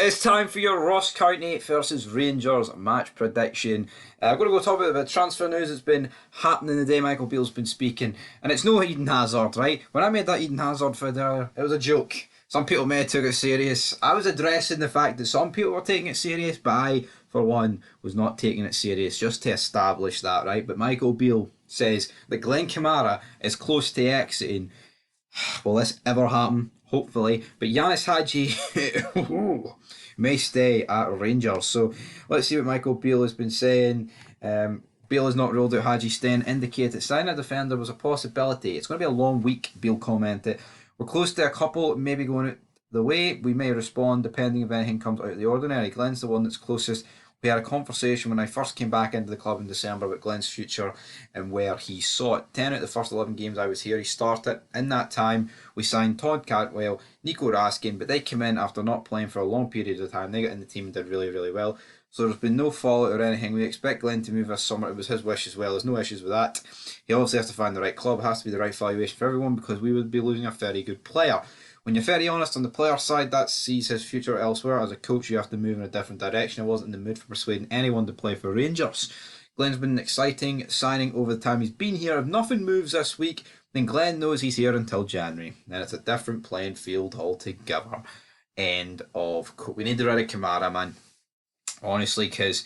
It's time for your Ross County versus Rangers match prediction. I'm going to go talk about the transfer news that's been happening the day Michael Beale's been speaking. And it's no Eden Hazard, right? When I made that Eden Hazard for earlier, it was a joke. Some people may have took it serious. I was addressing the fact that some people were taking it serious, but I, for one, was not taking it serious, just to establish that, right? But Michael Beale says that Glenn Kamara is close to exiting. Will this ever happen? Hopefully. But Yanis Hadji may stay at Rangers. So let's see what Michael Beale has been saying. Beale has not ruled out Hadji staying, indicated signing a defender was a possibility. It's going to be a long week, Beale commented. We're close to a couple, maybe going out the way. We may respond depending if anything comes out of the ordinary. Glenn's the one that's closest. We had a conversation when I first came back into the club in December about Glenn's future and where he saw it. 10 out of the first 11 games I was here, he started. In that time, we signed Todd Cantwell, Nico Raskin, but they came in after not playing for a long period of time. They got in the team and did really, really well. So there's been no fallout or anything. We expect Glenn to move this summer. It was his wish as well. There's no issues with that. He obviously has to find the right club. It has to be the right valuation for everyone because we would be losing a very good player. When you're very honest on the player side, that sees his future elsewhere. As a coach, you have to move in a different direction. I wasn't in the mood for persuading anyone to play for Rangers. Glenn's been an exciting signing over the time he's been here. If nothing moves this week, then Glenn knows he's here until January. Then it's a different playing field altogether. End of... We need to rid of Kamara, man. Honestly, because...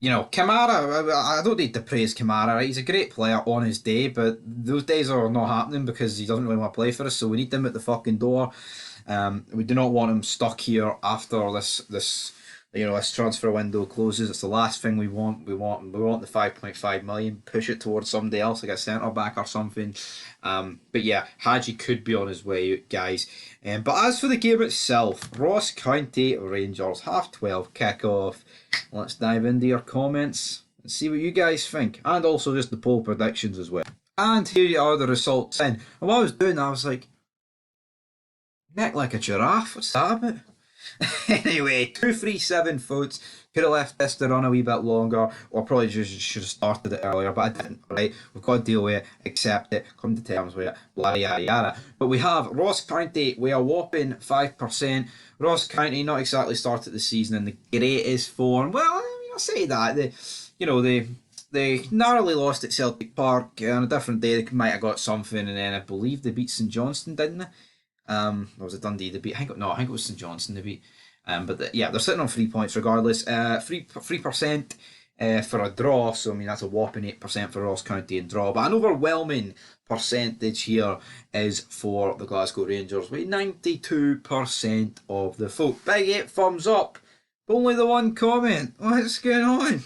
You know, Kamara, I don't need to praise Kamara, right? He's a great player on his day, but those days are not happening because he doesn't really want to play for us, so we need him at the fucking door. We do not want him stuck here after this transfer window closes. It's the last thing we want. We want the 5.5 million, push it towards somebody else, like a centre back or something. But yeah, Hadji could be on his way out, guys. But as for the game itself, Ross County Rangers, 12:30 kick-off. Let's dive into your comments and see what you guys think. And also just the poll predictions as well. And here are the results in. And while I was doing that, I was like, neck like a giraffe, what's that about? Anyway, 237 votes. Could have left this to run a wee bit longer, or probably just should have started it earlier, but I didn't, right? We've got to deal with it, accept it, come to terms with it, blah, yada, yada. But we have Ross County with a whopping 5%. Ross County not exactly started the season in the greatest form. Well, I mean, I say that. They narrowly lost at Celtic Park. On a different day, they might have got something, and then I believe they beat St Johnstone, didn't they? Or was it Dundee they beat? I think it was St Johnstone they beat. They're sitting on 3 points regardless. 3% for a draw, so I mean that's a whopping 8% for Ross County and draw. But an overwhelming percentage here is for the Glasgow Rangers with 92% of the vote. Big 8 thumbs up. Only the one comment. What's going on?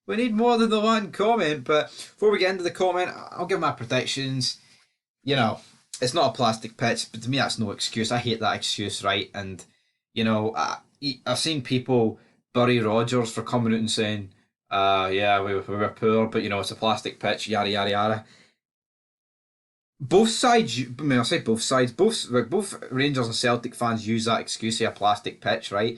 We need more than the one comment. But before we get into the comment, I'll give my predictions. You know, it's not a plastic pitch, but to me that's no excuse. I hate that excuse, right? And you know, I've seen people bury Rodgers for coming out and saying, we were poor, but you know, it's a plastic pitch, yada yada yada. Both sides, I mean, I say both sides, both Rangers and Celtic fans use that excuse, say a plastic pitch, right?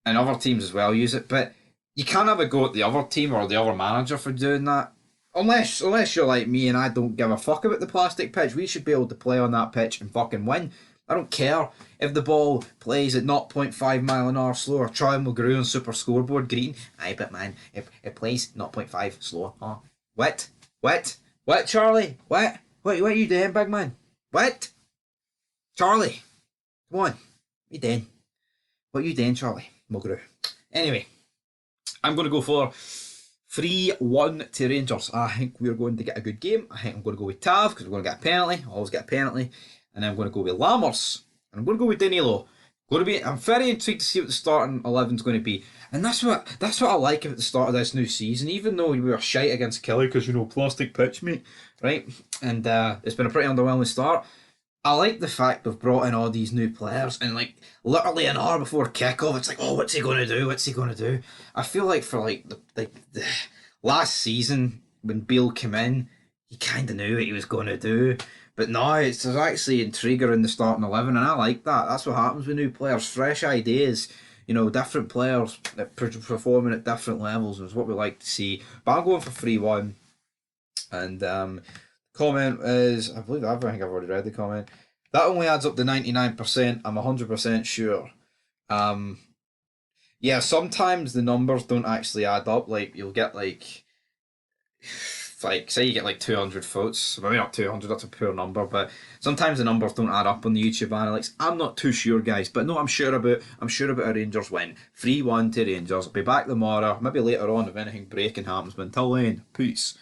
And other teams as well use it, but you can't have a go at the other team or the other manager for doing that. Unless you're like me and I don't give a fuck about the plastic pitch, we should be able to play on that pitch and fucking win. I don't care if the ball plays at 0.5 mile an hour slower. Troy Mulgrew on Super Scoreboard greeting. Aye, but man, it plays 0.5 slower. Oh, what, Charlie? What are you doing, big man? What, Charlie? Come on, what you doing? What are you doing, Charlie Mulgrew? Anyway, I'm going to go for 3-1 to Rangers. I think we're going to get a good game. I think I'm going to go with Tav because we're going to get a penalty. Always get a penalty. And I'm going to go with Lammers. And I'm going to go with Danilo. I'm very intrigued to see what the starting 11 is going to be. And that's what I like about the start of this new season. Even though we were shite against Kelly because, you know, plastic pitch, mate. Right? And it's been a pretty underwhelming start. I like the fact they've brought in all these new players and like literally an hour before kickoff, it's like, oh, what's he going to do? What's he going to do? I feel like for the last season when Beale came in, he kind of knew what he was going to do. But now there's actually intriguer in the starting 11, and I like that. That's what happens with new players. Fresh ideas, you know, different players that performing at different levels is what we like to see. But I'm going for 3-1. And comment is, I think I've already read the comment. That only adds up to 99%. I'm 100% sure. Yeah, sometimes the numbers don't actually add up. Like you'll get like say you get like 200 votes, maybe not 200, that's a poor number, but sometimes the numbers don't add up on the YouTube analytics. I'm not too sure, guys, but no, I'm sure about a Rangers win. 3-1 to Rangers. I'll be back tomorrow, maybe later on if anything breaking happens, but until then, peace.